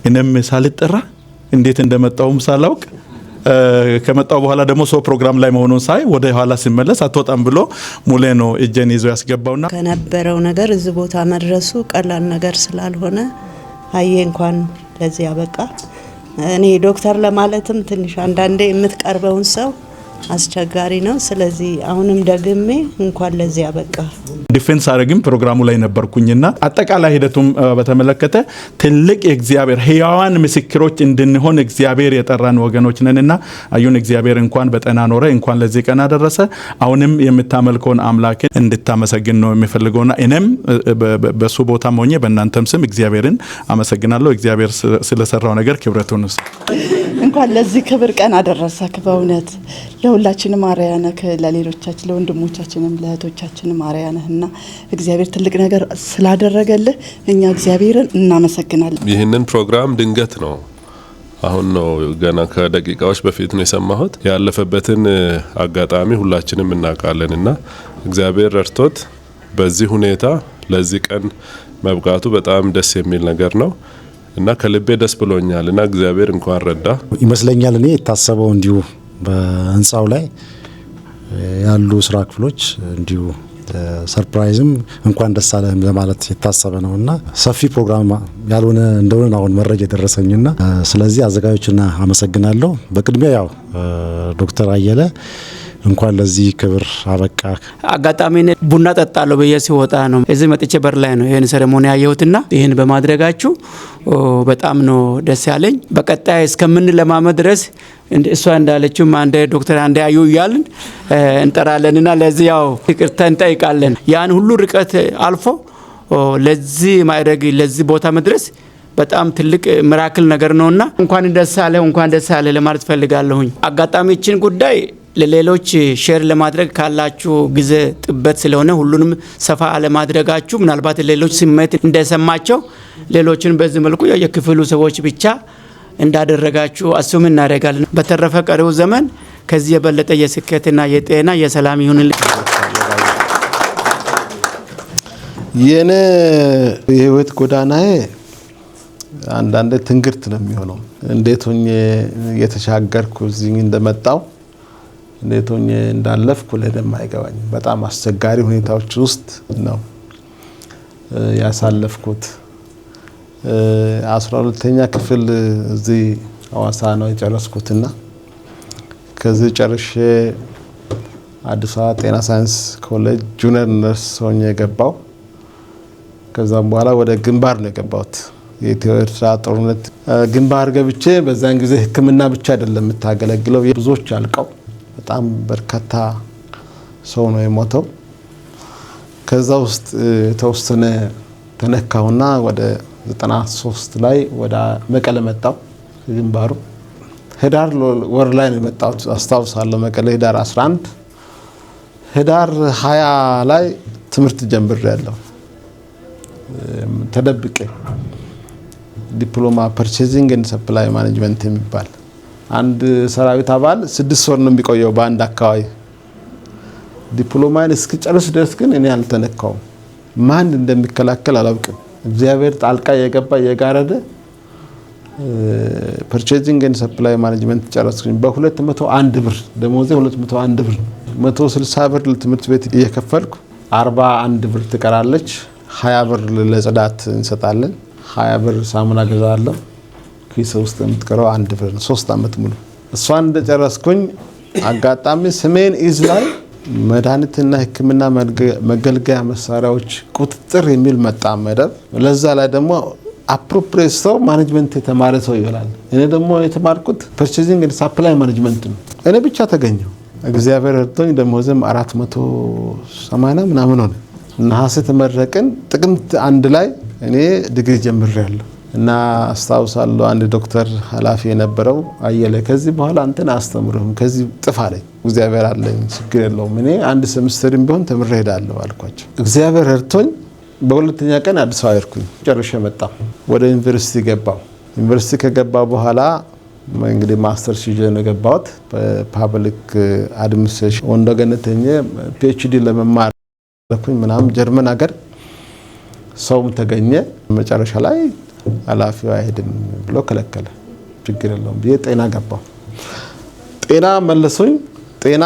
እኔም ሳልጠራ እንዴት እንደመጣውም ሳላውቅ ከመጣው በኋላ ደግሞ ሰው ፕሮግራም ላይ መሆኑን ሳይ ወደ ኋላ ሲመለስ አትወጣም ብሎ ሙሌ ነው እጄን ይዞ ያስገባውና ከነበረው ነገር እዚህ ቦታ መድረሱ ቀላል ነገር ስላልሆነ አየ እንኳን ለዚህ ያበቃ። እኔ ዶክተር ለማለትም ትንሽ አንዳንዴ የምትቀርበውን ሰው አስቸጋሪ ነው። ስለዚህ አሁንም ደግሜ እንኳን ለዚህ ያበቃ። ዲፌንስ አረግም ፕሮግራሙ ላይ ነበርኩኝና አጠቃላይ ሂደቱም በተመለከተ ትልቅ የእግዚአብሔር ሕያዋን ምስክሮች እንድንሆን እግዚአብሔር የጠራን ወገኖች ነንና አዩን እግዚአብሔር እንኳን በጤና ኖረ እንኳን ለዚህ ቀን አደረሰ። አሁንም የምታመልከውን አምላክ እንድታመሰግን ነው የሚፈልገውና እኔም በሱ ቦታ ሆኜ በእናንተም ስም እግዚአብሔርን አመሰግናለሁ። እግዚአብሔር ስለሰራው ነገር ክብረቱን እንኳን ለዚህ ክብር ቀን አደረሰክ። በእውነት ለሁላችንም አርአያ ነህ፣ ለሌሎቻችን ለወንድሞቻችንም ለእህቶቻችንም አርአያ ነህና እግዚአብሔር ትልቅ ነገር ስላደረገልህ እኛ እግዚአብሔርን እናመሰግናለን። ይህንን ፕሮግራም ድንገት ነው አሁን ነው ገና ከደቂቃዎች በፊት ነው የሰማሁት። ያለፈበትን አጋጣሚ ሁላችንም እናውቃለንና እግዚአብሔር ረድቶት በዚህ ሁኔታ ለዚህ ቀን መብቃቱ በጣም ደስ የሚል ነገር ነው እና ከልቤ ደስ ብሎኛልና እግዚአብሔር እንኳን ረዳ ይመስለኛል። እኔ የታሰበው እንዲሁ በህንጻው ላይ ያሉ ስራ ክፍሎች እንዲሁ ሰርፕራይዝም እንኳን ደስ አለህ ለማለት የታሰበ ነውና ሰፊ ፕሮግራም ያልሆነ እንደሆነ አሁን መረጃ የደረሰኝና ስለዚህ አዘጋጆችና አመሰግናለሁ። በቅድሚያ ያው ዶክተር አየለ እንኳን ለዚህ ክብር አበቃ። አጋጣሚ ቡና ጠጣለሁ በየሲወጣ ነው እዚህ መጥቼ በር ላይ ነው ይሄን ሴሬሞኒ ያየሁትና ይሄን በማድረጋችሁ በጣም ነው ደስ ያለኝ። በቀጣይ እስከምን ለማመድ ድረስ እሷ እንዳለችው አንደ ዶክተር አንደ አዩ ይያልን እንጠራለንና ለዚህ ያው ይቅርታ እንጠይቃለን። ያን ሁሉ ርቀት አልፎ ለዚህ ማይረግ ለዚህ ቦታ መድረስ በጣም ትልቅ ሚራክል ነገር ነውና እንኳን ደስ አለ ለማለት ፈልጋለሁኝ። አጋጣሚችን ጉዳይ ለሌሎች ሼር ለማድረግ ካላችሁ ጊዜ ጥበት ስለሆነ ሁሉንም ሰፋ ለማድረጋችሁ ምናልባት ሌሎች ስሜት እንደሰማቸው ሌሎችን በዚህ መልኩ የክፍሉ ሰዎች ብቻ እንዳደረጋችሁ አሱም እናደርጋለን። በተረፈ ቀሪው ዘመን ከዚህ የበለጠ የስኬትና የጤና የሰላም ይሁንልኝ። የኔ የህይወት ጎዳናዬ አንዳንዴ ትንግርት ነው የሚሆነው። እንዴት ሆኜ የተሻገርኩ እዚህ እንደመጣው እንዴት ሆኜ እንዳለፍኩ ለደም አይገባኝ። በጣም አስቸጋሪ ሁኔታዎች ውስጥ ነው ያሳለፍኩት። 12ኛ ክፍል እዚህ ሐዋሳ ነው የጨረስኩትና ከዚህ ጨርሼ አዲስ አበባ ጤና ሳይንስ ኮሌጅ ጁኒየር ነርስ ሆኜ ገባው። ከዛም በኋላ ወደ ግንባር ነው የገባሁት። የኢትዮ ኤርትራ ጦርነት ግንባር ገብቼ በዛን ጊዜ ሕክምና ብቻ አይደለም የምታገለግለው፣ ብዙዎች አልቀው በጣም በርካታ ሰው ነው የሞተው። ከዛ ውስጥ ተወሰነ ተነካውና ወደ 93 ላይ ወደ መቀለ መጣው። ግንባሩ ህዳር ወር ላይ ነው የመጣው አስታውሳለሁ። መቀለ ህዳር 11 ህዳር 20 ላይ ትምህርት ጀምሬያለሁ ተደብቄ። ዲፕሎማ ፐርቼዚንግ ኤንድ ሰፕላይ ማኔጅመንት የሚባል አንድ ሰራዊት አባል 6 ወር ነው የሚቆየው በአንድ አካባቢ። ዲፕሎማን እስኪጨርስ ድረስ ግን እኔ አልተነካውም። ማን እንደሚከላከል አላውቅም። እግዚአብሔር ጣልቃ የገባ የጋረደ ፐርቼዚንግ ኤንድ ሰፕላይ ማኔጅመንት ጨረስኩኝ በ201 ብር። ደሞዜ 201 ብር፣ 160 ብር ለትምህርት ቤት እየከፈልኩ 41 ብር ትቀራለች። 20 ብር ለጽዳት እንሰጣለን፣ 20 ብር ሳሙና ገዛለሁ። ኪስ ውስጥ የምትቀረው 1 ብር። 3 አመት ሙሉ እሷን እንደጨረስኩኝ አጋጣሚ ሰሜን ኢዝ ላይ መድኃኒትና ሕክምና መገልገያ መሳሪያዎች ቁጥጥር የሚል መጣ መደብ። ለዛ ላይ ደግሞ አፕሮፕሪየት ሰው ማኔጅመንት የተማረ ሰው ይላል። እኔ ደግሞ የተማርኩት ፐርቼዚንግ ኤንድ ሰፕላይ ማኔጅመንት ነው። እኔ ብቻ ተገኘው። እግዚአብሔር ረድቶኝ ደሞዝም 480 ምናምን ሆነ። ነሐሴ ተመረቅን። ጥቅምት 1 ላይ እኔ ዲግሪ ጀምሬያለሁ እና አስታውሳለሁ አንድ ዶክተር ኃላፊ የነበረው አየለ ከዚህ በኋላ አንተን አስተምርህም ከዚህ ጥፋ አለኝ። እግዚአብሔር አለኝ ችግር የለውም እኔ አንድ ሴምስተርም ቢሆን ተምሬ ሄዳለሁ አልኳቸው። እግዚአብሔር ረድቶኝ በሁለተኛ ቀን አዲስ አበባ ሄድኩኝ። ጨርሼ መጣሁ። ወደ ዩኒቨርሲቲ ገባሁ። ዩኒቨርሲቲ ከገባሁ በኋላ እንግዲህ ማስተርስ ይዤ ነው የገባሁት በፓብሊክ አድሚኒስትሬሽን። ወንደገነተኛ ፒኤችዲ ለመማር ለኩኝ ምናምን ጀርመን ሀገር ሰውም ተገኘ። መጨረሻ ላይ ኃላፊው አይሄድም ብሎ ከለከለ። ችግር የለውም ብዬ ጤና ገባው። ጤና መለሱኝ። ጤና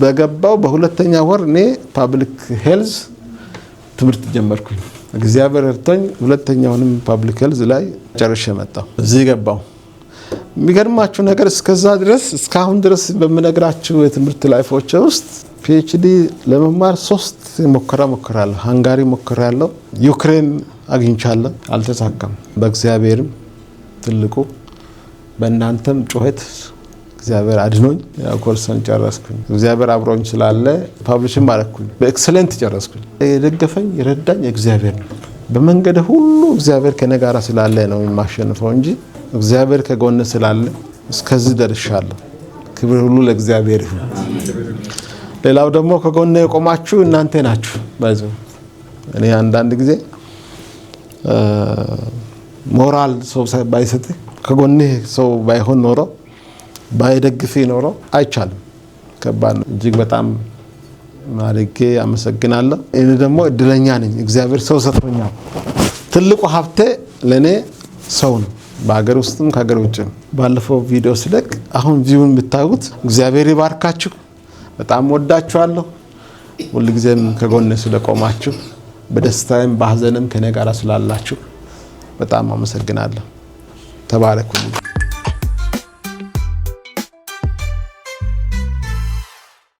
በገባው በሁለተኛ ወር እኔ ፓብሊክ ሄልዝ ትምህርት ጀመርኩኝ። እግዚአብሔር እርቶኝ ሁለተኛውንም ፓብሊክ ሄልዝ ላይ ጨርሼ መጣሁ። እዚህ ገባው። የሚገርማችሁ ነገር እስከዛ ድረስ እስካሁን ድረስ በምነግራችሁ የትምህርት ላይፎች ውስጥ ፒኤችዲ ለመማር 3 ሞክራለሁ። ሃንጋሪ ሞክራለሁ፣ ዩክሬን አግኝቻለሁ፣ አልተሳካም። በእግዚአብሔርም ትልቁ በእናንተም ጩኸት እግዚአብሔር አድኖኝ ያው ኮርሰን ጨረስኩኝ። እግዚአብሔር አብሮኝ ስላለ ፓብሊሽም አደረኩኝ። በኤክሰለንት ጨረስኩኝ። የደገፈኝ የረዳኝ እግዚአብሔር ነው። በመንገድ ሁሉ እግዚአብሔር ከኔ ጋር ስላለ ነው የማሸንፈው እንጂ እግዚአብሔር ከጎን ስላለ እስከዚህ ደርሻለሁ። ክብር ሁሉ ለእግዚአብሔር ይሁን። ሌላው ደግሞ ከጎን የቆማችሁ እናንተ ናችሁ። ባይዘው እኔ አንዳንድ ጊዜ ሞራል ሰው ባይሰጥ ከጎን ሰው ባይሆን ኖሮ ባይደግፍ ኖሮ አይቻልም። ከባድ ነው። እጅግ በጣም ማርጌ አመሰግናለሁ። እኔ ደግሞ እድለኛ ነኝ። እግዚአብሔር ሰው ሰጥቶኛል። ትልቁ ሀብቴ ለኔ ሰው ነው። በአገር ውስጥም ከሀገር ውጭም። ባለፈው ቪዲዮ ስለቅ አሁን ቪውን ብታዩት እግዚአብሔር ይባርካችሁ። በጣም ወዳችኋለሁ። ሁልጊዜም ከጎኔ ስለቆማችሁ በደስታዬም በሐዘንም ከኔ ጋር ስላላችሁ በጣም አመሰግናለሁ። ተባረኩልኝ።